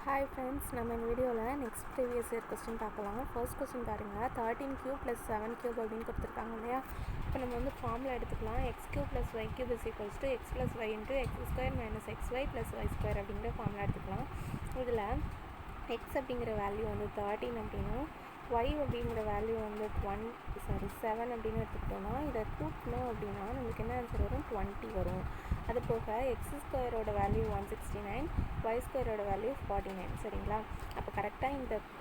Hi friends, நம்ம இந்த வீடியோவில் நெக்ஸ்ட் ப்ரீவியஸ் இயர் கொஸ்டின் பார்க்கலாம். ஃபர்ஸ்ட் கொஸ்டின் பாருங்கள், 13³ + 7³ அப்படின்னு கொடுத்துருக்காங்க இல்லையா. இப்போ நம்ம வந்து ஃபார்முலா எடுத்துக்கலாம். x³ + y³ = x + y × x² - xy + y² அப்படிங்கிற ஃபார்முலா எடுத்துக்கலாம். இதில் x அப்படிங்கிற வேல்யூ வந்து 13 அப்படின்னும் y அப்படிங்கிற வேல்யூ வந்து 7 அப்படின்னு எடுத்துக்கிட்டோம்னா இதை கூட்டணும் அப்படின்னா நம்மளுக்கு என்ன ஆன்சர் வரும்? 20 வரும். அது போக x² வேல்யூ 169, y² வேல்யூ 49. சரிங்களா? அப்போ கரெக்டாக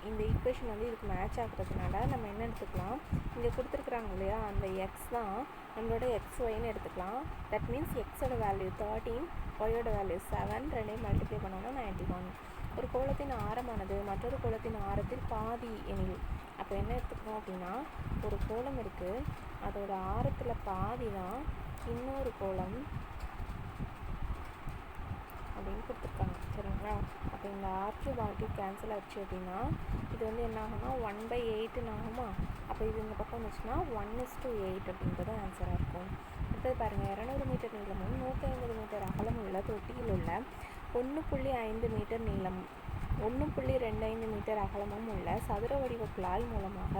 இந்த ஈக்குவேஷன் வந்து இதுக்கு மேட்ச் ஆகிறதுனால நம்ம என்ன எடுத்துக்கலாம், இங்கே கொடுத்துருக்குறாங்க இல்லையா, அந்த எக்ஸ் தான் நம்மளோட xyன்னு எடுத்துக்கலாம். தட் மீன்ஸ் எக்ஸோட வேல்யூ 13, ஒயோட வேல்யூ 7, ரெண்டையும் மல்டிப்ளை பண்ணோன்னா 91. ஒரு கோளத்தின் ஆரமானது மற்றொரு கோளத்தின் ஆரத்தில் பாதி எனில், அப்போ என்ன எடுத்துக்கணும் அப்படின்னா, ஒரு கோளம் இருக்குது, அதோட ஆரத்தில் பாதி தான் இன்னொரு கோளம் அப்படின்னு கொடுத்துருக்காங்க. சரிங்களா? அப்போ இந்த r³ கேன்சல் ஆச்சு அப்படின்னா இது வந்து என்ன ஆகும்னா 1/8 ஆகுமா. அப்போ இது இந்த பக்கம் வந்துச்சுன்னா 1:8 அப்படின்றது ஆன்சராக இருக்கும். அடுத்தது பாருங்கள், 200 மீட்டர் நீளமும் 150 மீட்டர் அகலம் உள்ள தொட்டியில் உள்ள 1.5 மீட்டர் நீளம் 1.25 மீட்டர் அகலமும் உள்ள சதுர வடிவ குழாய் மூலமாக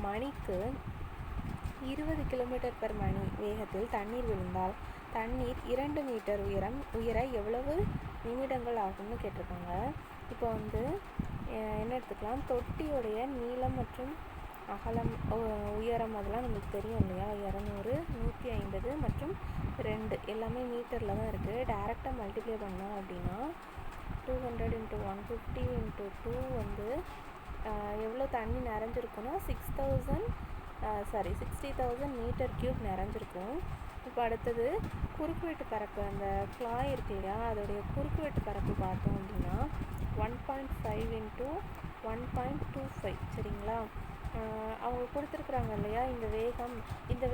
மணிக்கு 20 km/மணி வேகத்தில் தண்ணீர் விழுந்தால் தண்ணீர் 2 மீட்டர் உயர எவ்வளவு நிமிடங்கள் ஆகும்னு கேட்டிருக்காங்க. இப்போ வந்து என்ன எடுத்துக்கலாம், தொட்டியோடைய நீளம் மற்றும் அகலம் உயரம் அதெல்லாம் நமக்கு தெரியும் இல்லையா. 200, 150 மற்றும் 2 எல்லாமே மீட்டரில் தான் இருக்குது. டைரெக்டாக மல்டிப்ளை பண்ணோம் அப்படின்னா 200 × 150 × 2 வந்து எவ்வளோ தண்ணி நிறைஞ்சிருக்குன்னா 60,000 மீட்டர்³ நிறைஞ்சிருக்கும். இப்போ அடுத்தது குறுக்குவெட்டு பரப்பு, அந்த குழாய் இருக்கு இல்லையா, அதோடைய குறுக்குவெட்டு பரப்பு பார்த்தோம் அப்படின்னா 1.5 × 1.25. சரிங்களா? அவங்க கொடுத்துருக்குறாங்க இல்லையா இந்த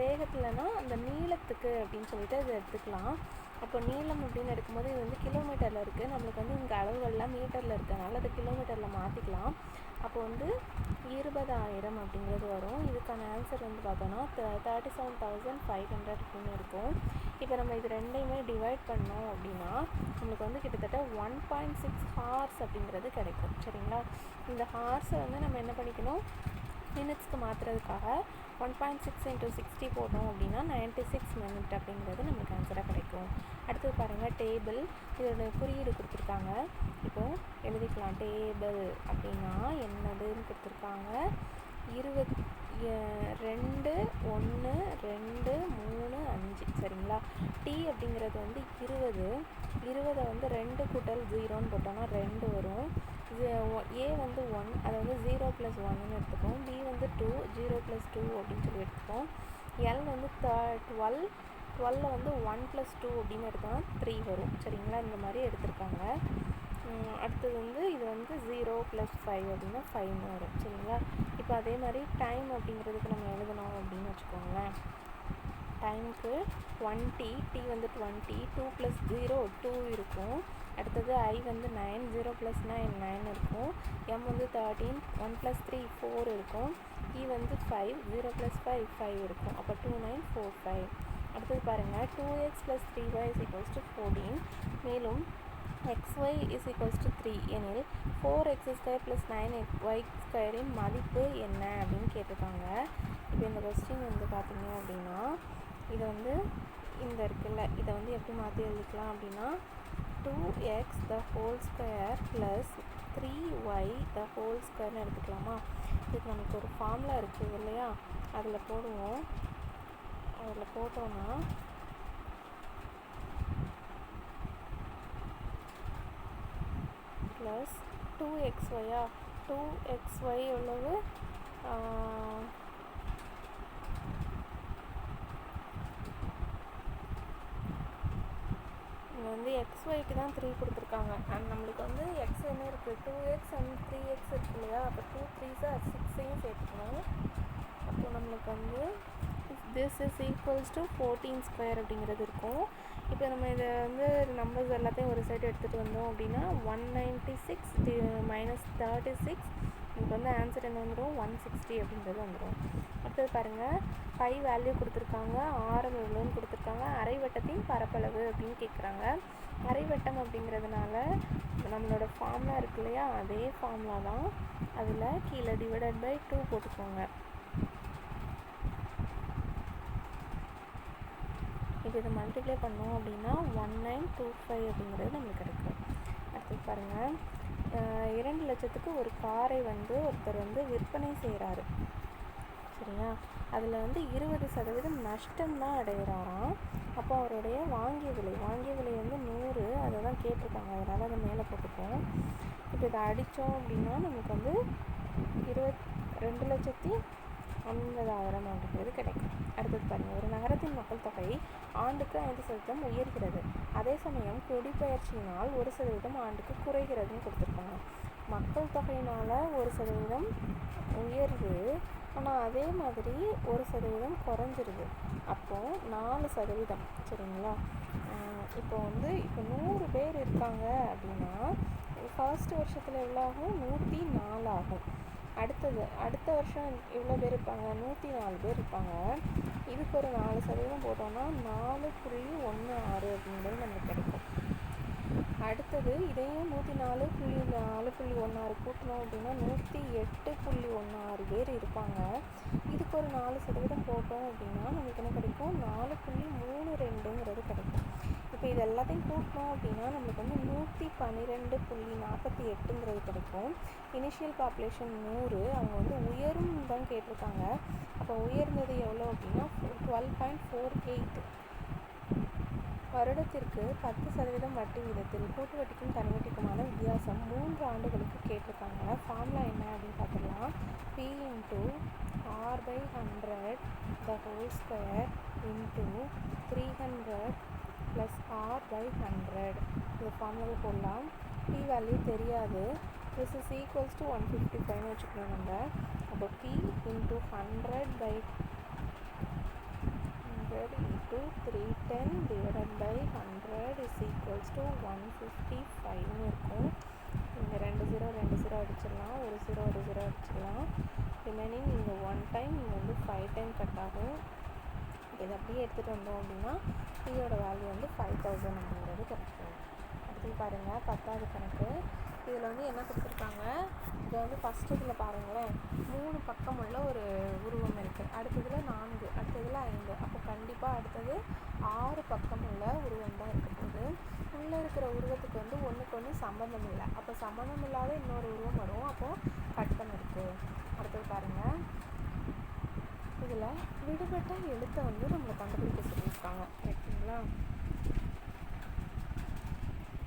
வேகத்தில்னா அந்த நீளத்துக்கு அப்படின்னு சொல்லிட்டு அதை எடுத்துக்கலாம். அப்போ நீளம் அப்படின்னு எடுக்கும்போது இது வந்து கிலோமீட்டரில் இருக்குது, நம்மளுக்கு வந்து இங்கே அளவுகள்லாம் மீட்டரில் இருக்கிறதுனால அது கிலோமீட்டரில் மாற்றிக்கலாம். அப்போ வந்து 20,000 அப்படிங்கிறது வரும். இதுக்கான ஆன்சர் வந்து பார்த்தோன்னா 37,500 அப்படின்னு இருக்கும். இப்போ நம்ம இது ரெண்டையுமே டிவைட் பண்ணோம் அப்படின்னா நம்மளுக்கு வந்து கிட்டத்தட்ட 1.6 ஹார்ஸ் அப்படிங்கிறது கிடைக்கும். சரிங்களா? இந்த ஹார்ஸை வந்து நம்ம என்ன பண்ணிக்கணும், மினிட்ஸ்க்கு மாற்றுறதுக்காக 1.6 × 60 போட்டோம் அப்படின்னா 96 மினிட் அப்படிங்கிறது நம்மளுக்கு ஆன்சராக கிடைக்கும். அடுத்தது பாருங்கள், டேபிள், இதோட குறியீடு கொடுத்துருக்காங்க. இப்போது எழுதிக்கலாம். டேபிள் அப்படின்னா என்னதுன்னு கொடுத்துருக்காங்க. 2, 1, 2, 3, 5. சரிங்களா? டி அப்படிங்கிறது வந்து 20 வந்து 2 கூட்டல் 0ன்னு போட்டோம்னா 2 வரும். ஏ வந்து 1, அதை வந்து 0 + 1ன்னு எடுத்துப்போம். பி வந்து 2, 0 + 2 அப்படின்னு சொல்லி எடுத்துப்போம். எல் வந்து 12 வந்து 1 + 2 அப்படின்னு எடுத்தோம்னா 3 வரும். சரிங்களா? இந்த மாதிரி எடுத்திருக்காங்க. அடுத்தது வந்து இது வந்து 0 + 5 அப்படின்னா 5ன்னு வரும். சரிங்களா? இப்போ அதே மாதிரி டைம் அப்படிங்கிறதுக்கு நம்ம எழுதணும் அப்படின்னு வச்சுக்கோங்களேன். டைமுக்கு 20, டி வந்து 20, 2 + 0 2 இருக்கும். அடுத்தது ஐ வந்து 9, 0 + 9 9 இருக்கும். எம் வந்து 13, 1 + 3 4 இருக்கும். இ வந்து 5, 0 + 5 5 இருக்கும். அப்போ 2945. அடுத்தது பாருங்கள், 2x + 3y = 14. மேலும் xy = 3 எனில் 4x² + 9y² மதிப்பு என்ன அப்படின்னு கேட்டிருக்காங்க. இப்போ இந்த கொஸ்டின் வந்து பார்த்தீங்க அப்படின்னா இதை வந்து இந்த இருக்குல்ல, இதை வந்து எப்படி மாற்றி எழுதிக்கலாம் அப்படின்னா 2x² + 3y² எடுத்துக்கலாமா. இதுக்கு நமக்கு ஒரு ஃபார்முலா இருக்குது இல்லையா, அதில் போடுவோம். அதில் போட்டோன்னா ப்ளஸ் 2xy 2xy எவ்வளவு, இங்கே வந்து xyக்கு தான் 3 கொடுத்துருக்காங்க. அண்ட் நம்மளுக்கு வந்து x என்ன இருக்குது, 2x and 3x இருக்கு இல்லையா. அப்போ 2 3s are 6ஐயும் சேர்த்துக்கணும். அப்போ நம்மளுக்கு வந்து this is equals to 14² அப்படிங்கிறது இருக்கும். இப்போ நம்ம இதை வந்து நம்பர்ஸ் எல்லாத்தையும் ஒரு சைடு எடுத்துகிட்டு வந்தோம் அப்படின்னா 196 - 36 நமக்கு வந்து ஆன்சர் என்ன வந்துடும், 160 அப்படின்றது வந்துடும். அடுத்தது பாருங்கள், பை வேல்யூ கொடுத்துருக்காங்க, ஆரம் எவ்வளோன்னு கொடுத்துருக்காங்க, அரைவட்டத்தின் பரப்பளவு அப்படின்னு கேட்குறாங்க. அரைவட்டம் அப்படிங்கிறதுனால நம்மளோட ஃபார்முலா இருக்கு இல்லையா, அதே ஃபார்முலா தான். அதில் கீழே டிவைடட் பை 2 போட்டுக்கோங்க. இப்போ இதை மல்டிப்ளை பண்ணோம் அப்படின்னா 1925 அப்படிங்கிறது நம்மளுக்கு கிடைக்கும். அடுத்து பாருங்கள், 2 லட்சத்துக்கு ஒரு காரை வந்து ஒருத்தர் வந்து விற்பனை செய்கிறாரு, சரியா? அதில் வந்து 20% நஷ்டம்தான் அடைகிறாராம். அப்போ அவருடைய வாங்கிய விலை வந்து 100, அதை தான் கேட்டிருக்காங்க, அதனால் அதை மேலே போட்டுப்போம். இப்போ இதை அடித்தோம் அப்படின்னா நமக்கு வந்து 2,50,000 அப்படிங்கிறது கிடைக்கும். அடுத்தது பாருங்கள், ஒரு நகரத்தின் மக்கள் தொகை ஆண்டுக்கு 5% உயர்கிறது, அதே சமயம் குடிபெயர்ச்சியினால் 1% ஆண்டுக்கு குறைகிறதுன்னு கொடுத்துருக்காங்க. மக்கள் தொகையினால் 1% உயருது, ஆனால் அதே மாதிரி 1% குறைஞ்சிருது. அப்போது 4%, சரிங்களா? இப்போ 100 பேர் இருக்காங்க அப்படின்னா ஃபர்ஸ்ட் வருஷத்தில் எவ்வளோ ஆகும், 104 ஆகும். அடுத்த வருஷம் எவ்வளோ பேர் இருப்பாங்க, 104 பேர் இருப்பாங்க. இதுக்கு ஒரு 4% போட்டோம்னா 4.16 அப்படிங்கிறது நமக்கு கிடைக்கும். அடுத்தது இதையும் 104.4.16 கூட்டணும் அப்படின்னா 108.16 பேர் இருப்பாங்க. இதுக்கு ஒரு 4% போட்டோம் அப்படின்னா நமக்கு என்ன கிடைக்கும், 4.32ங்கிறது கிடைக்கும். இப்போ இது எல்லாத்தையும் கூட்டணும் அப்படின்னா நம்மளுக்கு வந்து 112.48ங்கிறது கிடைக்கும். இனிஷியல் பாப்புலேஷன் 100, அவங்க வந்து உயரும் தான் கேட்டிருக்காங்க. அப்போ உயர்ந்தது எவ்வளோ அப்படின்னா 12.48. வருடத்திற்கு 10% வட்டி வீதத்தில் கூட்டு வட்டிக்கும் தனி வட்டிக்குமான வித்தியாசம் 3 ஆண்டுகளுக்கு கேட்டிருக்காங்க. ஃபார்முலா என்ன அப்படின்னு பார்த்துக்கலாம். P × R/100 the whole square into 300 + R/100. இந்த ஃபார்முலாவை போடலாம். P வேல்யூ தெரியாது, this is equals to 155 வச்சுக்கணும் நம்ம. அப்போ P × 100/100 into 310 divided by 100 is equals to 155 இருக்கும். இங்கே 2 0 அடிச்சிடலாம், ஒரு 0 அடிச்சிடலாம். ரிமைனிங் இங்கே 1 டைம், இங்கே வந்து 5 டைம் கட் ஆகும். இதை அப்படியே எடுத்துகிட்டு வந்தோம் அப்படின்னா பியோட வேல்யூ வந்து 5000 அப்படிங்கிறது கிடைக்கும். அடுத்து பாருங்கள், 10வது கணக்கு. இதில் வந்து என்ன கொடுத்துருக்காங்க, இதை வந்து ஃபஸ்ட்டு இதில் பாருங்களேன், 3 பக்கம் உள்ள ஒரு உருவம் இருக்குது, அடுத்ததில் 4, அடுத்ததில் 5. அப்போ கண்டிப்பாக அடுத்தது 6 பக்கம் உள்ள உருவம் தான் இருக்க போகுது. உள்ளே இருக்கிற உருவத்துக்கு வந்து ஒன்றுக்கு ஒன்று சம்பந்தம் இல்லை, அப்போ சம்பந்தம் இல்லாத இன்னொரு உருவம் வரும், அப்போது கட் பண்ணிருக்கு. அடுத்தது பாருங்கள், இதில் விடுபட்ட எழுத்தை வந்து நம்மளை கண்டுபிடிக்க சொல்லியிருக்காங்க, ரைட்டுங்களா?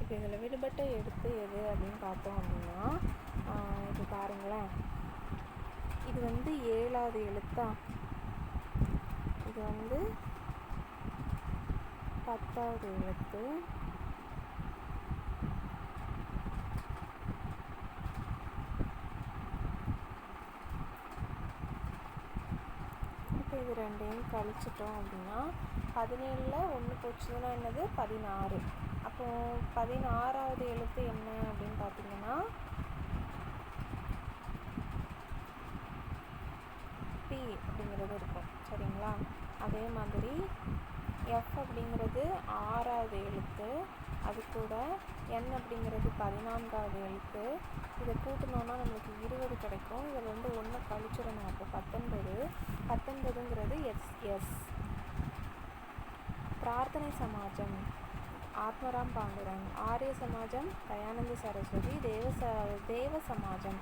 இப்போ இதில் விடுபட்ட எழுத்து எது அப்படின்னு பார்த்தோம் அப்படின்னா, இப்போ பாருங்களேன், இது வந்து 7வது எழுத்தா, இது வந்து 10வது எழுத்து, இப்போ இது ரெண்டையும் கழிச்சிட்டோம் அப்படின்னா 17ல் 1 போச்சுன்னா என்னது, 16. அப்போது 16வது எழுத்து என்ன அப்படின்னு பார்த்தீங்கன்னா பி அப்படிங்கிறது இருக்கும், சரிங்களா? அதே மாதிரி எஃப் அப்படிங்கிறது 6வது எழுத்து, அது கூட என் அப்படிங்கிறது 14வது எழுத்து. இதை கூட்டணுன்னா நம்மளுக்கு 20 கிடைக்கும். இதில் வந்து 1 கழிச்சிடணும், அப்போ 19ங்கிறது எஸ். பிரார்த்தனை சமாஜம் ஆத்மராம் பாண்டுரங், ஆரிய சமாஜம் தயானந்த சரஸ்வதி, தேவ சமாஜம்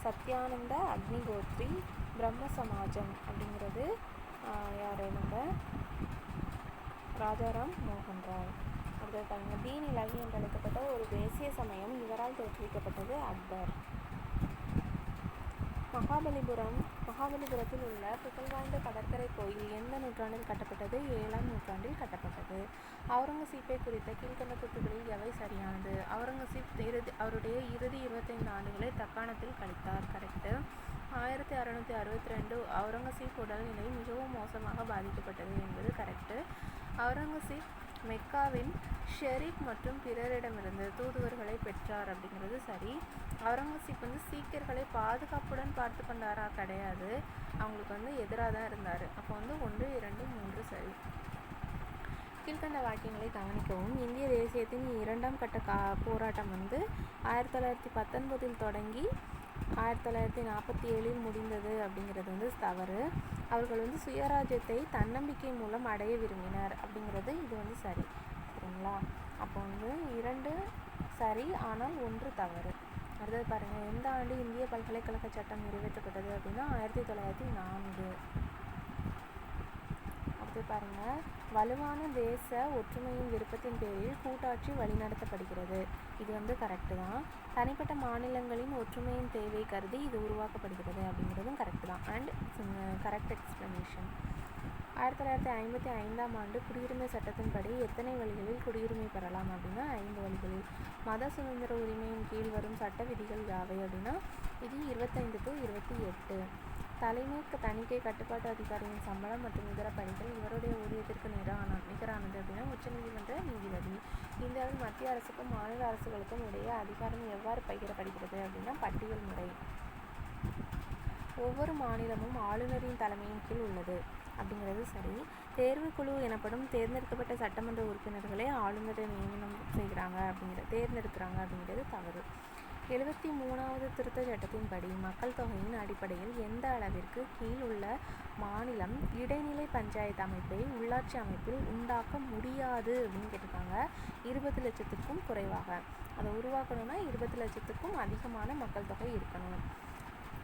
சத்யானந்த அக்னிகோத்ரி, பிரம்ம சமாஜம் அப்படிங்கிறது யார், நம்ம ராஜாராம் மோகன் ராய். அடுத்தது பாருங்கள், தீன் இலாஹி என்று அழைக்கப்பட்ட ஒரு தேசிய சமயம் இவரால் தோற்றுவிக்கப்பட்டது அக்பர். மகாபலிபுரத்தில் உள்ள புகழ்வாய்ந்த கடற்கரை கோயில் எந்த நூற்றாண்டில் கட்டப்பட்டது? 7ஆம் நூற்றாண்டில் கட்டப்பட்டது. அவுரங்கசீப்பை குறித்த கீழ்கண்ட கூற்றுகளில் எவை சரியானது? அவுரங்கசீப் அவருடைய இறுதி 25 ஆண்டுகளை தக்காணத்தில் கழித்தார், கரெக்டு. 1662 அவுரங்கசீப் உடல்நிலை மிகவும் மோசமாக பாதிக்கப்பட்டது என்பது கரெக்டு. அவுரங்கசீப் மெக்காவின் ஷெரீப் மற்றும் பிறரிடமிருந்து தூதுவர்களை பெற்றார் அப்படிங்கிறது சரி. அவுரங்கசீப் வந்து சீக்கியர்களை பாதுகாப்புடன் பார்த்து கொண்டாரா? கிடையாது, அவங்களுக்கு வந்து எதிராக தான் இருந்தார். அப்போ வந்து 1, 2, 3 சரி. கீழ்கண்ட வாக்கியங்களை கவனிக்கவும். இந்திய தேசியத்தின் 2ஆம் கட்ட போராட்டம் வந்து 1919 தொடங்கி 1947 முடிந்தது அப்படிங்கிறது வந்து தவறு. அவர்கள் வந்து சுயராஜ்யத்தை தன்னம்பிக்கை மூலம் அடைய விரும்பினர் அப்படிங்கிறது இது வந்து சரி. சரிங்களா? அப்போ வந்து 2 சரி, ஆனால் 1 தவறு. அடுத்தது பாருங்கள், எந்த ஆண்டு இந்திய பல்கலைக்கழக சட்டம் நிறைவேற்றப்பட்டது அப்படின்னா 1904. அடுத்து பாருங்கள், வலுவான தேச ஒற்றுமையின் விருப்பத்தின் பேரில் கூட்டாட்சி வழிநடத்தப்படுகிறது. இது வந்து கரெக்டு தான். தனிப்பட்ட மாநிலங்களின் ஒற்றுமையின் தேவை கருதி இது உருவாக்கப்படுகிறது அப்படிங்கிறதும் கரெக்டு தான். And correct explanation. 1955ஆம் ஆண்டு குடியுரிமை சட்டத்தின்படி எத்தனை வழிகளில் குடியுரிமை பெறலாம் அப்படின்னா 5 வழிகளில். மத சுதந்திர உரிமையின் கீழ் வரும் சட்ட விதிகள் யாவை அப்படின்னா இது 25 to 28. தலைமை தணிக்கை கட்டுப்பாட்டு அதிகாரியின் சம்பளம் மற்றும் இதர பணிகள் இவருடைய ஊதியத்திற்கு நிகரானது அப்படின்னா உச்சநீதிமன்ற நீதிபதி. இந்தியாவில் மத்திய அரசுக்கும் மாநில அரசுகளுக்கும் இடையே அதிகாரம் எவ்வாறு பகிரப்படுகிறது அப்படின்னா பட்டியல் முறை. ஒவ்வொரு மாநிலமும் ஆளுநரின் தலைமையின் கீழ் உள்ளது அப்படிங்கிறது சரி. தேர்வுக்குழு எனப்படும் தேர்ந்தெடுக்கப்பட்ட சட்டமன்ற உறுப்பினர்களே ஆளுநரை நியமனம் தேர்ந்தெடுக்கிறாங்க அப்படிங்கிறது தவறு. 73வது திருத்த சட்டத்தின்படி மக்கள் தொகையின் அடிப்படையில் எந்த அளவிற்கு கீழ் உள்ள மாநிலம் இடைநிலை பஞ்சாயத்து அமைப்பை உள்ளாட்சி அமைப்பில் உண்டாக்க முடியாது அப்படின்னு கேட்டிருக்காங்க. 20 லட்சத்துக்கும் குறைவாக. அதை உருவாக்கணும்னா 20 லட்சத்துக்கும் அதிகமான மக்கள் தொகை இருக்கணும்.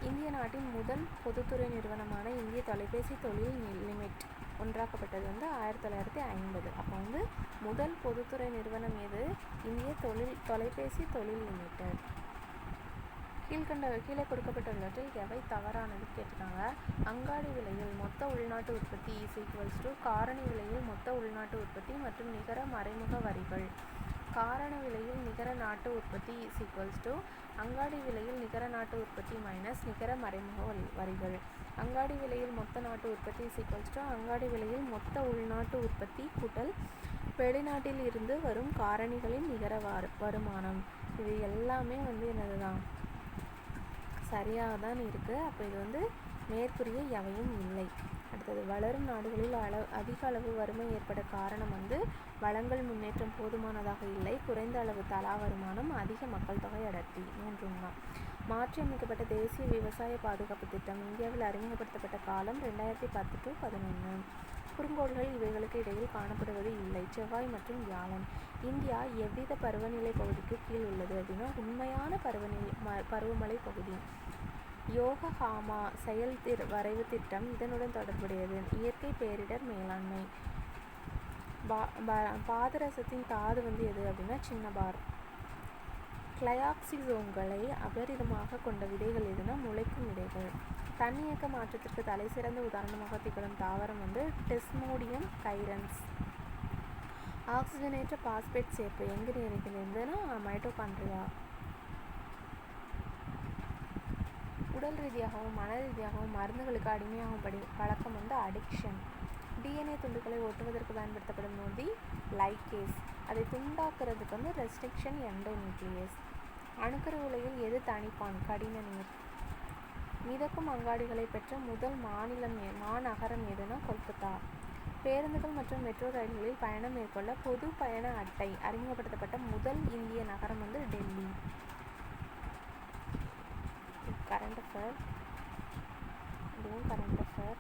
இந்திய நாட்டின் முதல் பொதுத்துறை நிறுவனமான இந்திய தொலைபேசி தொழில் லிமிட் ஒன்றாக்கப்பட்டது வந்து 1950. அப்போ வந்து முதல் பொதுத்துறை நிறுவனம் எது? இந்திய தொலைபேசி தொழில் லிமிடெட். கீழே கொடுக்கப்பட்டுள்ளவற்றில் எவை தவறானது கேட்டிருக்காங்க. அங்காடி விலையில் மொத்த உள்நாட்டு உற்பத்தி = காரணி விலையில் மொத்த உள்நாட்டு உற்பத்தி மற்றும் நிகர மறைமுக வரிகள். காரண விலையில் நிகர நாட்டு உற்பத்தி = அங்காடி விலையில் நிகர நாட்டு உற்பத்தி மைனஸ் நிகர மறைமுக வரிகள். அங்காடி விலையில் மொத்த நாட்டு உற்பத்தி = அங்காடி விலையில் மொத்த உள்நாட்டு உற்பத்தி கூட்டல் வெளிநாட்டில் இருந்து வரும் காரணிகளின் நிகர வருமானம். இது எல்லாமே வந்து என்னது தான் சரியாக தான் இருக்குது. அப்போ இது வந்து மேற்கூறிய எவையும் இல்லை. அடுத்தது, வளரும் நாடுகளில் அதிக அளவு வறுமை ஏற்பட காரணம் வந்து வளங்கள் முன்னேற்றம் போதுமானதாக இல்லை, குறைந்த அளவு தலா வருமானம், அதிக மக்கள் தொகை அடர்த்தி. 3 தான். மாற்றி அமைக்கப்பட்ட தேசிய விவசாய பாதுகாப்பு திட்டம் இந்தியாவில் அறிமுகப்படுத்தப்பட்ட காலம் 2010 to 2011. குறுங்கோள்கள் இவைகளுக்கு இடையில் காணப்படுவது இல்லை. செவ்வாய் மற்றும் வியாழன். இந்தியா எவ்வித பருவநிலை பகுதிக்கு கீழ் உள்ளது அப்படின்னா உண்மையான பருவமழை பகுதி. யோகஹாமா செயல் வரைவு திட்டம் இதனுடன் தொடர்புடையது. இயற்கை பேரிடர் மேலாண்மை. பாதரசத்தின் தாது வந்து எது அப்படின்னா சின்ன பார். கிளையாக்சிசோம்களை அபரிதமாக கொண்ட விதைகள் எதுனா முளைக்கும் விதைகள். தன்னியக்க மாற்றத்திற்கு தலை சிறந்த உதாரணமாக திகழும் தாவரம் வந்து டெஸ்மோடியம் கைரன்ஸ். ஆக்சிஜனேற்ற பாஸ்பேட் சேர்ப்பு எங்கு நிறைந்திருந்ததுன்னா மைட்டோகாண்ட்ரியா. உடல் ரீதியாகவும் மன ரீதியாகவும் மருந்துகளுக்கு அடிமையாகும் பழக்கம் வந்து அடிக்ஷன். டிஎன்ஏ துண்டுகளை ஒட்டுவதற்கு பயன்படுத்தப்படும் நொதி லைகேஸ். அதை துண்டாக்குறதுக்கு வந்து ரெஸ்ட்ரிக்ஷன் எண்டோநியூக்ளியஸ். அணுக்கரு உலையில் எது தனிப்பான்? கடின நீர். மிதக்கும் அங்காடிகளை பெற்ற முதல் மாநகரம் எதுனா கொல்கத்தா. பேருந்துகள் மற்றும் மெட்ரோ ரயில்களில் பயணம் மேற்கொள்ள பொது பயண அட்டை அறிமுகப்படுத்தப்பட்ட முதல் இந்திய நகரம் வந்து டெல்லி. Current affair. இதுவும் கரண்ட் அஃபேர்.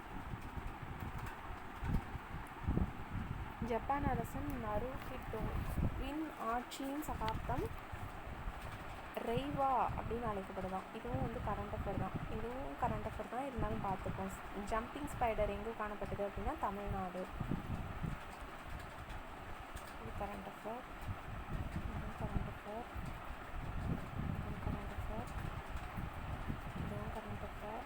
ஜப்பான் அரசன் நருஹிட்டோவின் ஆட்சியின் சகாப்தம் ரெய்வா அப்படின்னு அழைக்கப்படுதான். இதுவும் வந்து கரண்ட் அஃபேர் தான். இதுவும் கரண்ட் அஃபேர் தான், இருந்தாலும் பார்த்துப்போம். ஜம்பிங் ஸ்பைடர் எங்கே காணப்பட்டது அப்படின்னா தமிழ்நாடு. இது கரண்ட் அஃபேர். இதுவும் கரண்ட் அஃபேர். இதுவும் கரண்ட் அஃபேர். இதுவும் கரண்ட் அஃபேர்.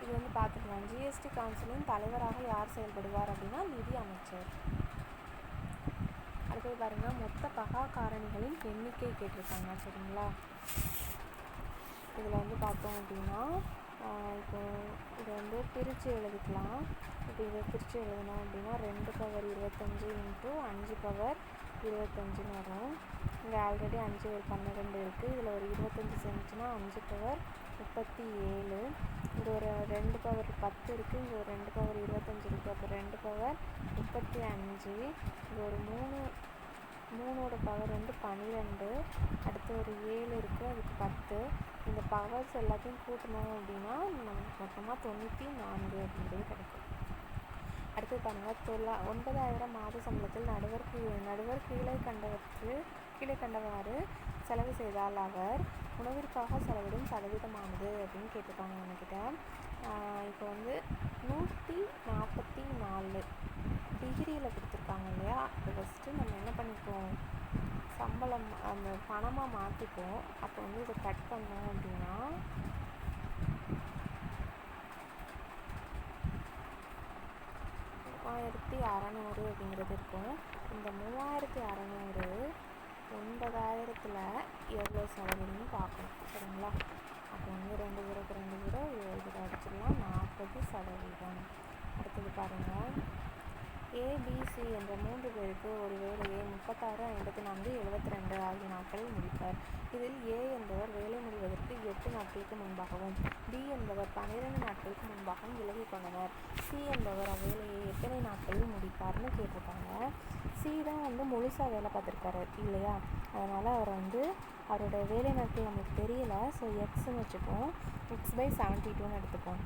இது வந்து பார்த்துக்கலாம். ஜிஎஸ்டி கவுன்சிலின் தலைவராக யார் செயல்படுவார் அப்படின்னா நிதி அமைச்சர். அடுத்தது பாருங்கள், மொத்த பகா காரணிகளின் எண்ணிக்கை கேட்டிருக்காங்க. சரிங்களா? இதில் வந்து பார்த்தோம் அப்படின்னா இப்போ இதை வந்து பிரித்து எழுதிக்கலாம். இப்போ இதை பிரித்து எழுதணும் அப்படின்னா 2 பவர் 25 இன்ட்டு 5 பவர் 25ன்னு வரும். இங்கே ஆல்ரெடி 5 ஒரு 12 இருக்குது. இதில் ஒரு 25 சேர்ந்துச்சுன்னா 5 பவர் 37. இங்கே ஒரு 2 பவர் 10 இருக்குது. இங்கே ஒரு 2 பவர் 25 இருக்குது. அப்போ 2 பவர் 35. இங்கே ஒரு 3ஓட பவர் வந்து 12. அடுத்து ஒரு 7 இருக்குது, அதுக்கு 10. இந்த பவர்ஸ் எல்லாத்தையும் கூட்டணும் அப்படின்னா நமக்கு மொத்தமாக 94 அப்படிங்கிறது கிடைக்கும். அடுத்து பாருங்கள், 9,000 மாத சம்பளத்தில் நடுவர் கீழே கண்டவாறு செலவு செய்தால் அவர் உணவிற்காக செலவிடும் சதவீதமானது அப்படின்னு கேட்டிருக்காங்க நம்மக்கிட்ட. இப்போ வந்து 144 டிகிரியில் கொடுத்துருக்காங்க இல்லையா. இப்போ ஃபஸ்ட்டு நம்ம என்ன பண்ணிப்போம், சம்பளம் அந்த பணமாக மாற்றிப்போம். அப்போ வந்து இதை கட் பண்ணோம் அப்படின்னா 3600 அப்படிங்கிறது இருக்கும். இந்த 3600 9,000ல் எவ்வளோ சதவீதம்னு பார்க்கணும், சரிங்களா. அப்போ வந்து 2 0 7 அடிச்சிடலாம், 40%. அடுத்தது பாருங்கள், ஏபிசி என்ற 3 பேருக்கு ஒரு வேலையை 36, 54, 72 ஆகிய நாட்களில் முடிப்பார். இதில் ஏ என்பவர் வேலை முடிவதற்கு 8 நாட்களுக்கு முன்பாகவும், பி என்பவர் 12 நாட்களுக்கு முன்பாகவும் விலகி கொண்டனர். சி என்பவர் அவ்வேலையை எத்தனை நாட்களில் முடிப்பார்னு கேட்டிருக்காங்க. சி தான் வந்து முழுசாக வேலை பார்த்துருக்காரு இல்லையா, அதனால் அவர் வந்து அவரோட வேலை நாட்கள் நம்மளுக்கு தெரியலை. ஸோ எக்ஸ்ன்னு வச்சுப்போம், x/72ன்னு எடுத்துப்போம்.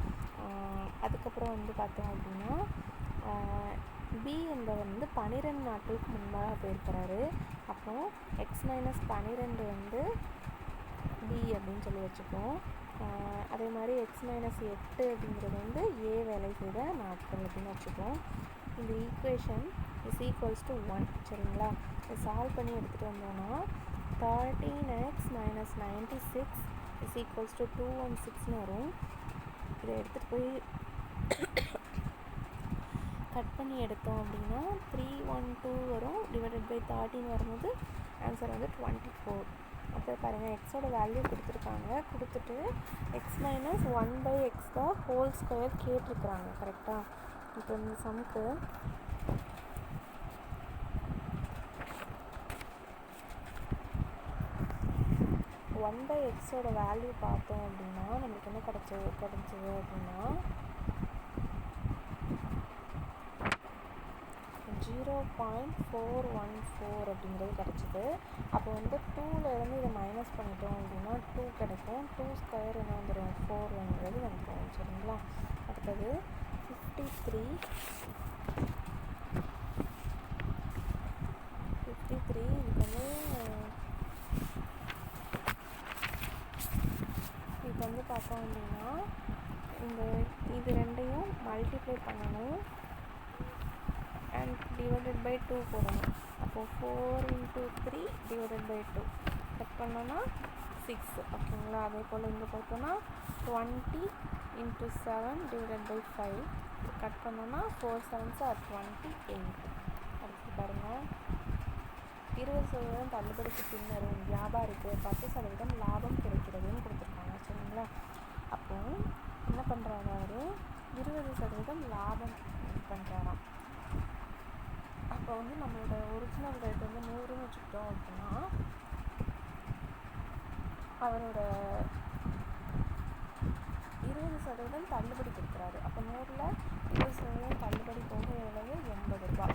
அதுக்கப்புறம் வந்து பார்த்தோம் அப்படின்னா பி என்பவர் வந்து 12 நாட்களுக்கு முன்பாக போயிருக்கிறாரு. அப்போது x-12 வந்து பி அப்படின்னு சொல்லி வச்சுப்போம். அதே மாதிரி x-8 அப்படிங்கிறது வந்து ஏ வேலை செய்த நாட்கள் அப்படின்னு வச்சுப்போம். இந்த ஈக்குவேஷன் இஸ் ஈக்குவல்ஸ் டு 1, சரிங்களா. இதை சால்வ் பண்ணி எடுத்துகிட்டு வந்தோன்னா 13x - 96 இஸ் ஈக்குவல்ஸ் டு 216ன்னு வரும். இதை எடுத்துகிட்டு போய் கட் பண்ணி எடுத்தோம் அப்படின்னா 312 வரும். டிவைடட் பை 13 வரும்போது ஆன்சர் வந்து 24. அப்போ பாருங்கள், எக்ஸோட வேல்யூ கொடுத்துருக்காங்க. கொடுத்துட்டு x-1/x தான் ஹோல் ஸ்கொயர் கேட்டிருக்கிறாங்க, கரெக்டாக. இப்போ இந்த சம்க்கு ஒன் பை எக்ஸோட வேல்யூ பார்த்தோம் அப்படின்னா நம்மளுக்கு என்ன கிடைச்சது அப்படின்னா 0.414 அப்படிங்கிறது கிடச்சிது. அப்போ வந்து 2லேருந்து இதை மைனஸ் பண்ணிட்டோம் அப்படின்னா 2 கிடைக்கும். 2 ஸ்கொயர் என்ன வந்துடும், 4ங்கிறது வந்துடும், சரிங்களா. அடுத்தது 53 இதுக்கு வந்து பார்த்தோம் அப்படின்னா இது ரெண்டையும் மல்டிப்ளை பண்ணணும் அண்ட் டிவைடட் பை 2 போடணும். அப்போது 4 × 3 டிவைடட் பை 2 கட் பண்ணோன்னா 6, ஓகேங்களா. அதே போல் இங்கே பார்த்தோன்னா 20 × 7 டிவைடட் பை 5 கட் பண்ணோன்னா 4 7s are 28. அடுத்து பாருங்கள், 20% தள்ளுபடிக்கு பின்னரும் வியாபாரிக்கு 10% லாபம் கிடைக்கிறதுன்னு கொடுத்துருக்காங்க, சரிங்களா. அப்போது என்ன பண்ணுறாங்க, அவர் 20% லாபம் பண்ணுறாராம். அப்போ வந்து நம்மளோட ஒரிஜினல் ரேட் வந்து 100ன்னு வச்சுக்கிட்டோம் அப்படின்னா அவரோட 20% தள்ளுபடி கொடுக்குறாரு. அப்போ 100ல் 20% தள்ளுபடி போக எவ்வளவு, 80 ரூபா.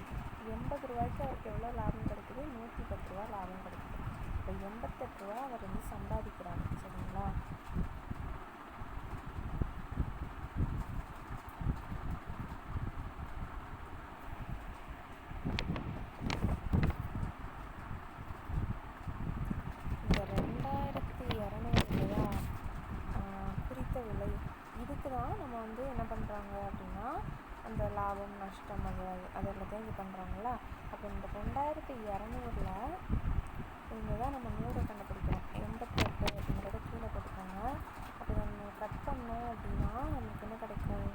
80 ரூபாய்க்கு அவருக்கு எவ்வளோ லாபம் கிடைக்குது, 110 ரூபா லாபம் கிடைக்குது. இப்போ 88 ரூபா அவர் வந்து சம்பாதிக்கிறாரு, சரிங்களா. இந்த 2200 இல்லையா குறித்த விலை, இதுக்கு தான் நம்ம வந்து என்ன பண்ணுறாங்க அப்படின்னா அந்த லாபம் நஷ்டம் அது எல்லாத்தையும் இது பண்ணுறாங்களா. அப்போ இந்த 2200ல் இங்கே தான் நம்ம 100 கண்டுபிடிக்கிறோம். 88 அப்படிங்கிறத கீழே போட்டுக்கோங்க. அப்போ நம்ம கட் பண்ணோம் அப்படின்னா நமக்கு என்ன கிடைக்கும்,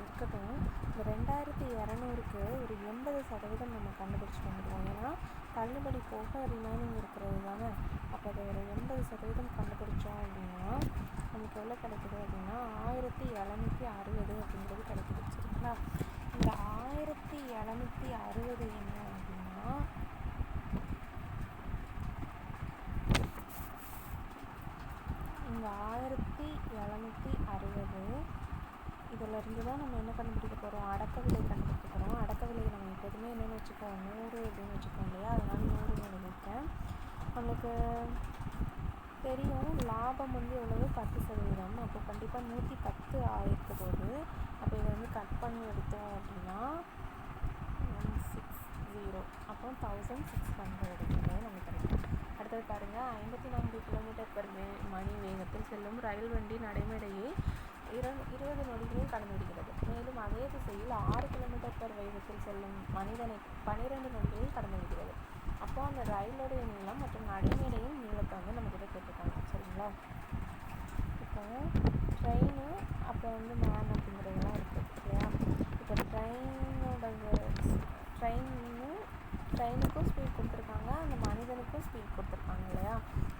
இருக்கட்டும். இந்த 2200க்கு ஒரு 80% நம்ம கண்டுபிடிச்சிட்டு வந்துடுவோம். ஏன்னா தள்ளுபடி போக ரிமைனிங் இருக்கிறது தானே. அப்போ அதை ஒரு 80% கண்டுபிடிச்சோம் அப்படின்னா நமக்கு எவ்வளோ கிடைக்குது அப்படின்னா 1760 அப்படிங்கிறது கிடைக்குது. சரிங்களா? இந்த 1760 என்ன அப்படின்னா இந்த 1760 இதிலிருந்து தான் நம்ம என்ன கண்டுபிடிக்க போகிறோம், அடக்க விலை கண்டுபிடிக்க போகிறோம். அடக்க விலை நம்ம எப்போதுமே என்னென்னு வச்சுக்கோம், 100 அப்படின்னு வச்சுக்கோம் இல்லையா, அதனால் 100 எழுதியிருக்கேன். நம்மளுக்கு தெரியும் லாபம் வந்து எவ்வளவு, 10%. அப்போ கண்டிப்பாக 110 ஆயிருக்க போது. அப்போ இதை வந்து கட் பண்ணி எடுத்தோம் அப்படின்னா 160, அப்போ 1600 அப்படிங்கிறது நமக்கு கிடைக்கும். அடுத்தது பாருங்கள், 54 km/மணி வேகத்தில் செல்லும் ரயில் வண்டி நடைமேடையை 20 நொடிகளில் கடந்து விடுகிறது. மேலும் அதே திசையில் 6 km வேகத்தில் செல்லும் மனிதனை 12 நொடிகளில் கடந்து விடுகிறது. அப்போ அந்த ரயிலுடைய நீளம் மற்றும் நடைமேடையின் நீளத்தை வந்து நம்மக்கிட்ட கேட்டிருக்காங்க. சரிங்களா? இப்போ ட்ரெயின் அப்போ வந்து மேன் அப்படிங்கிறதெல்லாம் இருக்குது இல்லையா. இப்போ ட்ரெயினுக்கும் ஸ்பீட் கொடுத்துருக்காங்க, அந்த மனிதனுக்கும் ஸ்பீட் கொடுத்துருக்காங்க இல்லையா.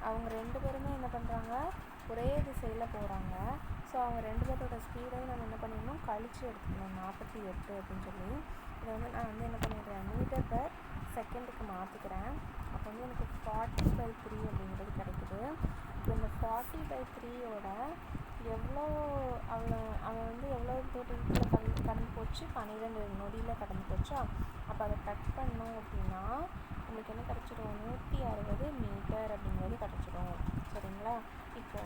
அவங்க 2 பேருமே என்ன பண்ணுறாங்க, ஒரே திசையில் போகிறாங்க. ஸோ அவங்க 2 பேரோட ஸ்பீடையும் நம்ம என்ன பண்ணிடணும், கழித்து எடுத்துக்கணும். 48 அப்படின்னு சொல்லி இதை வந்து நான் வந்து என்ன பண்ணிடுறேன், மீட்டர்/செகண்டுக்கு மாற்றிக்கிறேன். அப்போ வந்து எனக்கு 40/3 அப்படிங்கிறது கிடைக்குது. இப்போ இந்த 40/3யோட எவ்வளோ அவன் வந்து எவ்வளோ தூரத்தில் கடந்து போச்சு, 12 நொடியில் கடந்து போச்சா. அப்போ அதை கட் பண்ணோம் அப்படின்னா நம்மளுக்கு என்ன கிடச்சிடும், 160 மீட்டர் அப்படிங்கிறது கிடச்சிடும். சரிங்களா? இப்போ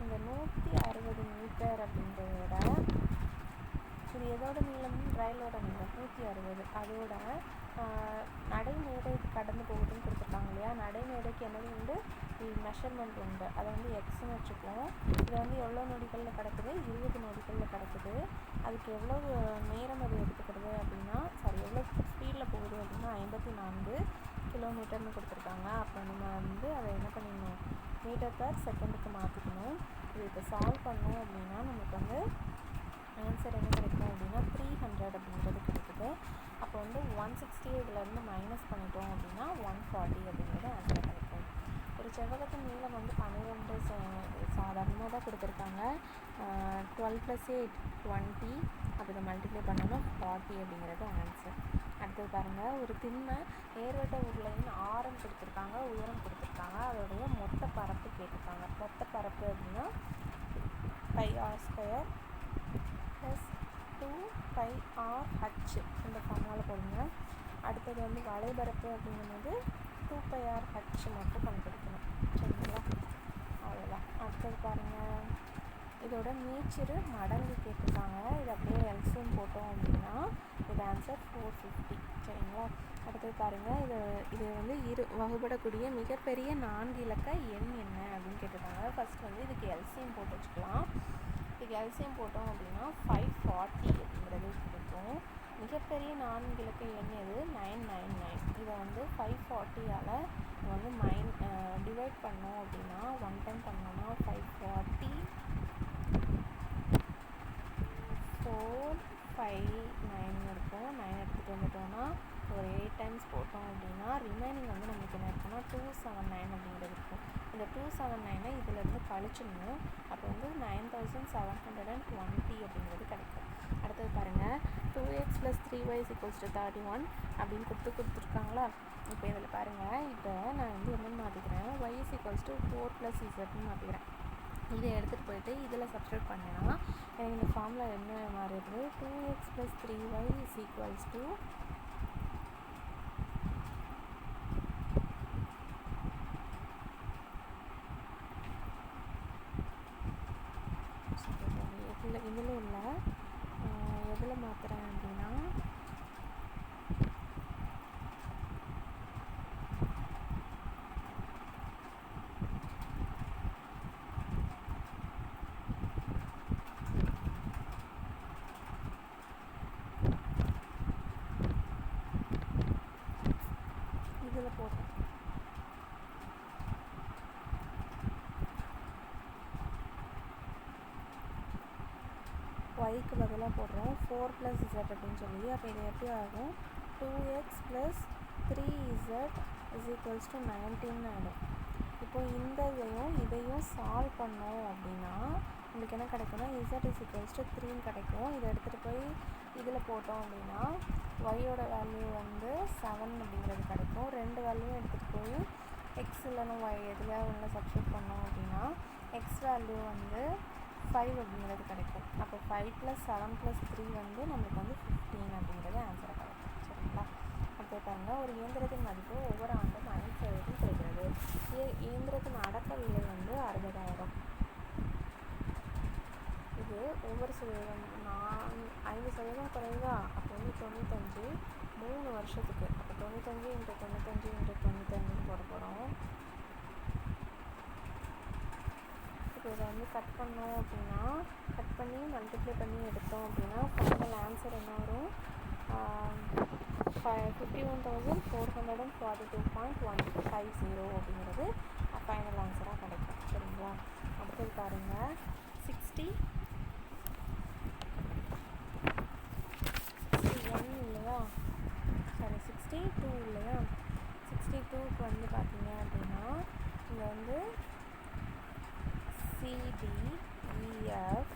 இந்த 160 மீட்டர் அப்படிங்கிறத இது எதோட நீளம், ரயிலோட நீளம் 160. அதோட நடைமேடை கடந்து போகுதுன்னு கொடுத்துருக்காங்க இல்லையா. நடைமேடைக்கு என்னது உண்டு, மெஷர்மெண்ட் உண்டு. அதை வந்து எக்ஸ்ன்னு வச்சுக்குவோம். இது வந்து எவ்வளோ நொடிகளில் கிடக்குது, 20 நொடிகளில் கிடக்குது. அதுக்கு எவ்வளோ நேரம் அது எடுத்துக்கிறது அப்படின்னா, எவ்வளோ ஸ்பீடில் போகுது அப்படின்னா 54 km கொடுத்துருக்காங்க. அப்போ நம்ம வந்து அதை என்ன பண்ணிடணும், மீட்டர்/செகண்டுக்கு மாற்றிக்கணும். இது இப்போ சால்வ் பண்ணோம் அப்படின்னா நமக்கு வந்து ஆன்சர் என்ன கிடைக்கும் அப்படின்னா 300 அப்படிங்கிறது கிடைக்குது. அப்போ வந்து 160 இதிலேருந்து மைனஸ் பண்ணிட்டோம் அப்படின்னா 140 அப்படிங்கிறது ஆன்சர் கிடைக்கும். ஒரு செவ்வகத்தின் நீளம் வந்து 12 சாதாரணமாக தான் கொடுத்துருக்காங்க. 12 + 8 20, அப்போ இதை மல்டிப்ளை பண்ணோம்னா 40 அப்படிங்கிறது ஆன்சர். அடுத்தது பாருங்கள், ஒரு திண்ம நேர்வட்ட உருளையின் ஆரம் கொடுத்துருக்காங்க, உயரம் கொடுத்துருக்காங்க, அதோடைய மொத்த பரப்பு கேட்டிருக்காங்க. மொத்த பரப்பு அப்படின்னா πr² + 2πrh இந்த ஃபார்முலாவில் போடுங்க. அடுத்தது வந்து வளைபரப்பு அப்படிங்கும்போது 2πrh மட்டும் கண்டுபிடிக்கணும். சரிங்களா? அவ்வளோதான். அடுத்தது பாருங்கள், இதோட மீச்சிறு மடங்கு கேட்டிருக்காங்க. இது அப்படியே எல்சிஎம் போட்டோம் அப்படின்னா இது ஆன்சர் 450. சரிங்களா? அடுத்தது பாருங்கள், இது வந்து வகுப்படக்கூடிய மிகப்பெரிய 4 இலக்க எண் என்ன அப்படின்னு கேட்டிருக்காங்க. ஃபஸ்ட் வந்து இதுக்கு எல்சிஎம் போட்டு வச்சுக்கலாம். இதுக்கு எல்சிஎம் போட்டோம் அப்படின்னா 540 அப்படிங்கிறது கிடைக்கும். மிகப்பெரிய 4 இலக்க எண் எது, 999. இதை வந்து 540ஆல் வந்து டிவைட் பண்ணோம் அப்படின்னா 1 டைம் பண்ணோம்னா 540 459 இருக்கும். 9 எடுத்துகிட்டு வந்துட்டோம்னா ஒரு 8 டைம்ஸ் போட்டோம் அப்படின்னா ரிமைனிங் வந்து நம்மளுக்கு என்ன இருக்குன்னா 279 அப்படிங்கிறது இருக்கும். இந்த 279 இதிலேருந்து கழிச்சிடணும். அப்போ வந்து 9720 அப்படிங்கிறது கிடைக்கும். அடுத்தது பாருங்கள், 2x + 3y = 31 அப்படின்னு கொடுத்துருக்காங்களா. இப்போ இதில் பாருங்கள், இப்போ நான் வந்து என்னென்னு மாற்றிக்கிறேன், y = 4 + zன்னு மாற்றிக்கிறேன். இதை எடுத்துகிட்டு போயிட்டு இதில் சப்ஸ்டிட்யூட் பண்ணேன்னா எனக்கு இந்த ஃபார்முலா என்ன மாறிடுது, 2x + 3y = இதில் இல்லை, எதில் மாற்றுறேன் அப்படின்னா இதில் போட்டேன். ஒய்க்கு பதிலாக போடுறோம் 4 + z அப்படின்னு சொல்லி. அப்போ இது எப்படி ஆகும், 2x + 3z is equals to 19 ஆகிடும். இப்போது இந்த இதையும் சால்வ் பண்ணோம் அப்படின்னா உங்களுக்கு என்ன கிடைக்கும்னா z இஸ் ஈக்குவல்ஸ் டு 3 கிடைக்கும். இதை எடுத்துகிட்டு போய் இதில் போட்டோம் அப்படின்னா ஒய்யோட வேல்யூ வந்து 7 அப்படிங்கிறது கிடைக்கும். ரெண்டு வேல்யூவும் எடுத்துகிட்டு போய் எக்ஸ் இல்லைன்னா ஒய் எதுலையாவது ஒன்று சப்ஸ்டியூட் பண்ணோம் அப்படின்னா எக்ஸ் வேல்யூ வந்து 5 அப்படிங்கிறது கிடைக்கும். அப்போ 5 + 7 + 3 வந்து நம்மளுக்கு வந்து 15 அப்படிங்கிறது ஆன்சராக கிடைக்கும். சரிங்களா? அடுத்து பாருங்கள், ஒரு இயந்திரத்தின் மதிப்பு ஒவ்வொரு ஆண்டும் 5% குறைகிறது. இயந்திரத்தின் அடக்க விலை வந்து 60,000. இது ஒவ்வொரு சதவீதம் 5% குறைவா? அப்போ வந்து 95 3 வருஷத்துக்கு. அப்போ 95 × 95 × 95 போட போகிறோம். இப்போ இதை வந்து கட் பண்ணோம் அப்படின்னா கட் பண்ணி மல்டிப்ளை பண்ணி எடுத்தோம் அப்படின்னா ஃபைனல் ஆன்சர் என்ன வரும்? 51,442.150 அப்படிங்கிறது ஃபைனல் ஆன்சராக கிடைக்கும். சரிங்களா? அடுத்தது பாருங்கள், 61 இல்லையா, சாரி 62 இல்லையா, 62க்கு வந்து பார்த்தீங்க அப்படின்னா இங்கே வந்து CDEF,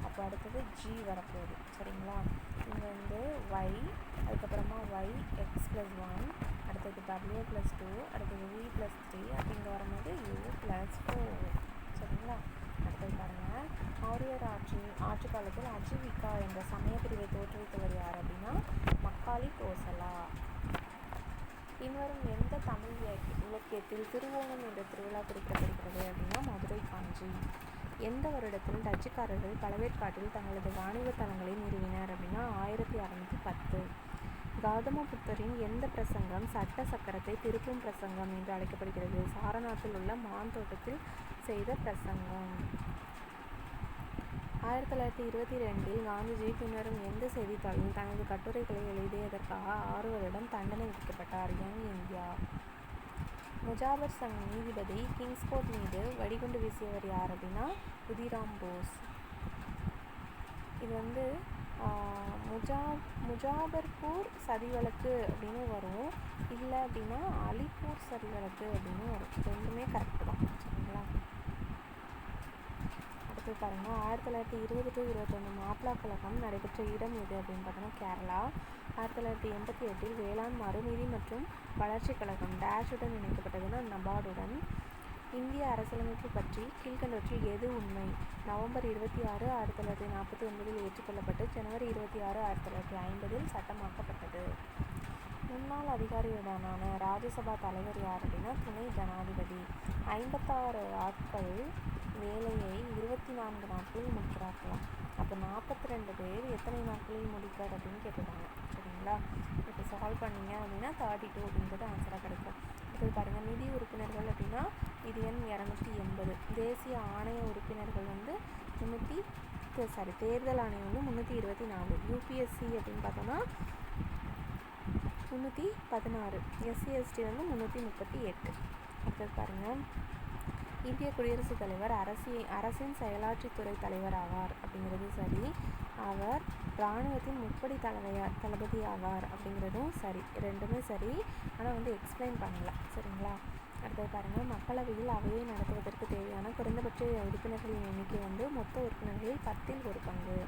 அப்போ அடுத்தது G வரப்போகுது. சரிங்களா? இங்கே வந்து Y, அதுக்கப்புறமா Y x + 1, அடுத்தது W + 2, அடுத்தது V + 3, அப்போ இங்கே வரும்போது U + 4. சரிங்களா? அடுத்தது பாருங்கள், ஆரியர் ஆட்சி காலத்தில் அஜீவிகா என்ற சமய பிரிவை தோற்றுவித்தவர் யார் அப்படின்னா மக்காளி கோசலா. பின்வரும் எந்த தமிழ் இலக்கியத்தில் திருவோணம் என்ற திருவிழா குறிப்பிடப்படுகிறது அப்படின்னா மதுரை காஞ்சி. எந்த வருடத்தில் டச்சுக்காரர்கள் பழவேற்காட்டில் தங்களது வாணிப தலங்களை நிறுவினர் அப்படின்னா 1610. கௌதம புத்தரின் எந்த பிரசங்கம் சட்ட சக்கரத்தை திருப்பும் பிரசங்கம் என்று அழைக்கப்படுகிறது? சாரநாத்தில் உள்ள மான் தோட்டத்தில் செய்த பிரசங்கம். 1922 காந்திஜி பின்வரும் எந்த செய்தித்தாளில் தனது கட்டுரைகளை எழுதியதற்காக 6 வருடம் தண்டனை விதிக்கப்பட்டார்? Young India. முஜாபர் சங் நீதிபதி கிங்ஸ்கோட் மீது வெடிகுண்டு வீசியவர் யார் அப்படின்னா உதிராம் போஸ். இது வந்து முஜாபர்பூர் சதி வழக்கு அப்படின்னு வரும், இல்லை அப்படின்னா அலிப்பூர் சதி வழக்கு அப்படின்னு வரும். ரெண்டுமே கரெக்டு தான். சரிங்களா? அடுத்து பாருங்கள், 1920 to 21 மாப்ளா கழகம் நடைபெற்ற இடம் எது அப்படின்னு பார்த்தோன்னா கேரளா. 1988 வேளாண் மறுநீதி மற்றும் வளர்ச்சி கழகம் டேஷுடன் இணைக்கப்பட்டதுன்னா நபார்டுடன். இந்திய அரசியலமைப்பு பற்றி கீழ்கண்டவற்றில் எது உண்மை? நவம்பர் 26, 1949 ஏற்றுக்கொள்ளப்பட்டு ஜனவரி 26, 1950 சட்டமாக்கப்பட்டது. முன்னாள் அதிகாரியுடனான ராஜ்யசபா தலைவர் யார் அப்படின்னா துணை ஜனாதிபதி. 56 ஆட்கள் வேலையை 24 நாட்களில் முடிக்கிறார்களாம். அப்போ 42 பேர் எத்தனை நாட்களில் முடிப்பார் அப்படின்னு கேட்டுருக்காங்க. சரிங்களா? இப்போ சால்வ் பண்ணிங்க அப்படின்னா 32 அப்படின்றது ஆன்சராக கிடைக்கும். இப்போ பாருங்கள், நிதி உறுப்பினர்கள் அப்படின்னா இது எண் 280. தேசிய ஆணைய உறுப்பினர்கள் வந்து தேர்தல் ஆணையம் வந்து 324. யூபிஎஸ்சி அப்படின்னு பார்த்தோன்னா 316. SC/ST வந்து 338. அடுத்தது பாருங்கள், இந்திய குடியரசுத் தலைவர் அரசின் செயலாட்சித்துறை தலைவர் ஆவார் அப்படிங்கிறது சரி. அவர் இராணுவத்தின் முப்படை தளபதி ஆவார் அப்படிங்கிறதும் சரி. ரெண்டுமே சரி, ஆனால் வந்து எக்ஸ்பிளைன் பண்ணல. சரிங்களா? அடுத்தது பாருங்கள், மக்களவையில் அவையை நடத்துவதற்கு தேவையான குறைந்தபட்ச உறுப்பினர்களின் எண்ணிக்கை வந்து மொத்த உறுப்பினர்களில் 10ல் 1 பங்கு.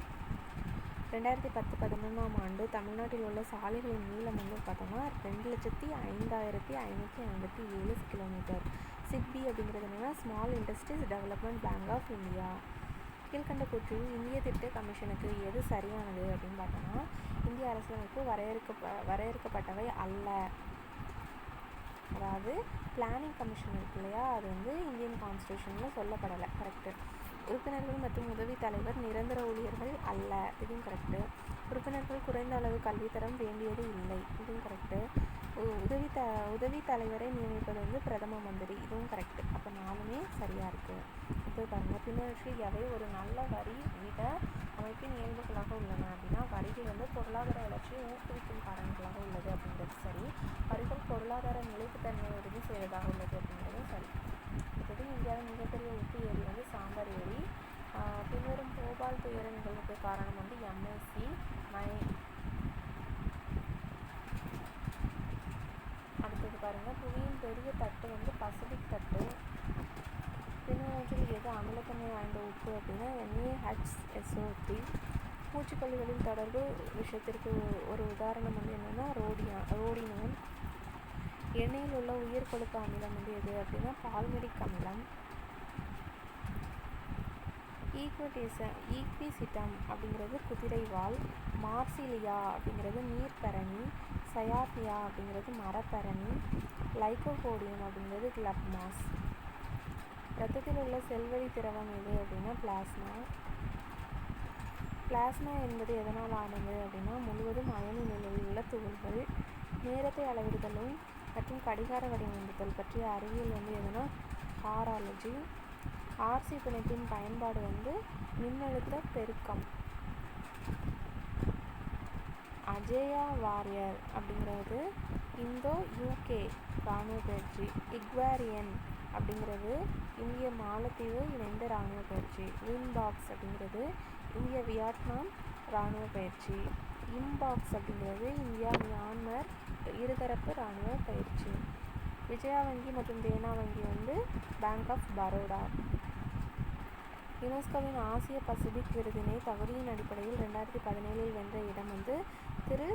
2010-11ஆம் ஆண்டு தமிழ்நாட்டில் உள்ள சாலைகளின் நீளம் வந்து பார்த்தோம்னா 2,05,557 கிலோமீட்டர். சிட்பி அப்படிங்கிறது என்னென்னா small industries development bank of India. கீழ்கண்ட கூற்றில் இந்திய திட்ட கமிஷனுக்கு எது சரியானது அப்படின்னு பார்த்தோம்னா இந்திய அரசியலமைப்பு வரையறுக்கப்பட்டவை அல்ல. அதாவது பிளானிங் கமிஷன் இருக்கு இல்லையா, அது வந்து இந்தியன் கான்ஸ்டியூஷனில் சொல்லப்படலை. கரெக்டு. உறுப்பினர்கள் மற்றும் உதவி தலைவர் நிரந்தர ஊழியர்கள் அல்ல. இதுவும் கரெக்டு. உறுப்பினர்கள் குறைந்த அளவு கல்வித்தரம் வேண்டியது இல்லை. இதுவும் கரெக்டு. உதவி தலைவரை நியமிப்பது வந்து பிரதம மந்திரி. இதுவும் கரெக்டு. அப்போ 4மே சரியாக இருக்குது. இப்போ பாருங்கள், பின்னவற்றில் எவை ஒரு நல்ல வரி விட அமைப்பின் இயல்புகளாக உள்ளன அப்படின்னா வரிகள் வந்து பொருளாதார வளர்ச்சியை ஊக்குவிக்கும் காரணங்களாக உள்ளது அப்படிங்கிறது சரி. வரிகள் பொருளாதார நிலைப்புத்தன்மையை உறுதி செய்வதாக உள்ளது அப்படிங்கிறதும் சரி. அடுத்தது இந்தியாவின் மிகப்பெரிய உப்பு ஏரி வந்து சாம்பர் ஏரி. பின்வரும் போபால் துயர நிகழ்வுக்கு காரணம் வந்து MSC பெரிய தட்டு வந்து பசிபிக் தட்டு. பின்னூற்றில் எது அமிலத்தன்மை வாய்ந்த உப்பு அப்படின்னா NaHSO3. பூச்சிக்கொல்லிகளின் தொடர்பு விஷயத்திற்கு ஒரு உதாரணம் வந்து என்னென்னா ரோடினோன். எண்ணெயில் உள்ள உயிர் கொழுப்பு அமிலம் வந்து எது அப்படின்னா பால்மெடிக் அமிலம். ஈக்விசிட்டம் அப்படிங்கிறது குதிரைவால். மார்சிலியா அப்படிங்கிறது நீர்ப்பரணி. சயாத்தியா அப்படிங்கிறது மரப்பரணி. லைக்கோபோடியம் அப்படிங்கிறது கிளப் மாஸ். இரத்தத்தில் உள்ள செல்வழி திரவம் எது அப்படின்னா பிளாஸ்மா. பிளாஸ்மா என்பது எதனால் ஆனது அப்படின்னா முழுவதும் அயனி நிலையில் உள்ள துகள்கள். நேரத்தை அளவிடுதலும் மற்றும் கடிகார வடிவமைத்தல் பற்றிய அறிவியல் வந்து எதுனா ஹாராலஜி. ஆர்சி பிணைப்பின் பயன்பாடு வந்து மின்னழுத்த பெருக்கம். அஜேயா வாரியர் அப்படிங்கிறது இந்தோ UK இராணுவ பயிற்சி. இக்வேரியன் அப்படிங்கிறது இந்திய மாலத்தீவு இணைந்த இராணுவ பயிற்சி. வின்பாக்ஸ் அப்படிங்கிறது இந்திய வியட்நாம் இராணுவ பயிற்சி. இம்பாக்ஸ் அப்படிங்கிறது இந்தியா மியான்மர் இருதரப்பு இராணுவ பயிற்சி. விஜயா வங்கி மற்றும் தேனா வங்கி வந்து பேங்க் ஆஃப் பரோடா. யுனெஸ்கோவின் ஆசிய பசிபிக் விருதினை தகுதியின் அடிப்படையில் 2017 வென்ற இடம் வந்து திரு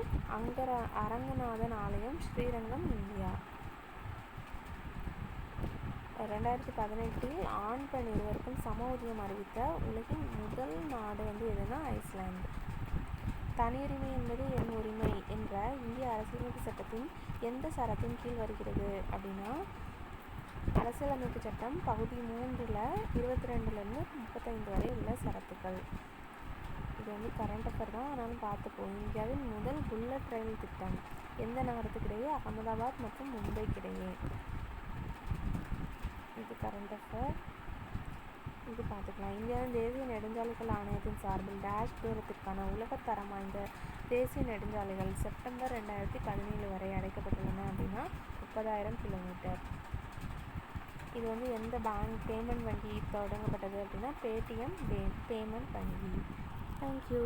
அரங்கநாதன் ஆலயம், ஸ்ரீரங்கம், இந்தியா. 2018 ஆண் பெண் இருவருக்கும் சம ஊதியம் அறிவித்த உலகின் முதல் நாடு வந்து எதுனா ஐஸ்லாந்து. தனியுரிமை என்பது என் உரிமை என்ற இந்திய அரசியலமைப்பு சட்டத்தின் எந்த சரத்தின் கீழ் வருகிறது அப்படின்னா அரசியலமைப்பு சட்டம் பகுதி 3ல் 22லேருந்து 35 வரை உள்ள சரத்துக்கள். இது வந்து கரண்ட் அஃபேர் தான், ஆனாலும் பார்த்துப்போம். இந்தியாவின் முதல் புல்லட் ரயில் திட்டம் எந்த நகரத்துக்கிடையே? அகமதாபாத் மற்றும் மும்பைக்கிடையே. இது கரண்ட் அஃபேர், இது பார்த்துக்கலாம். இந்தியாவின் தேசிய நெடுஞ்சாலைகள் ஆணையத்தின் சார்பில் டேஷ் தூரத்திற்கான உலகத்தரம் வாய்ந்த தேசிய நெடுஞ்சாலைகள் செப்டம்பர் 2017 வரை அடைக்கப்பட்டுள்ளன அப்படின்னா 30,000 கிலோமீட்டர். இது வந்து எந்த பேங்க் பேமெண்ட் வங்கி தொடங்கப்பட்டது அப்படின்னா பேடிஎம் பேமெண்ட் வங்கி. தேங்க்யூ.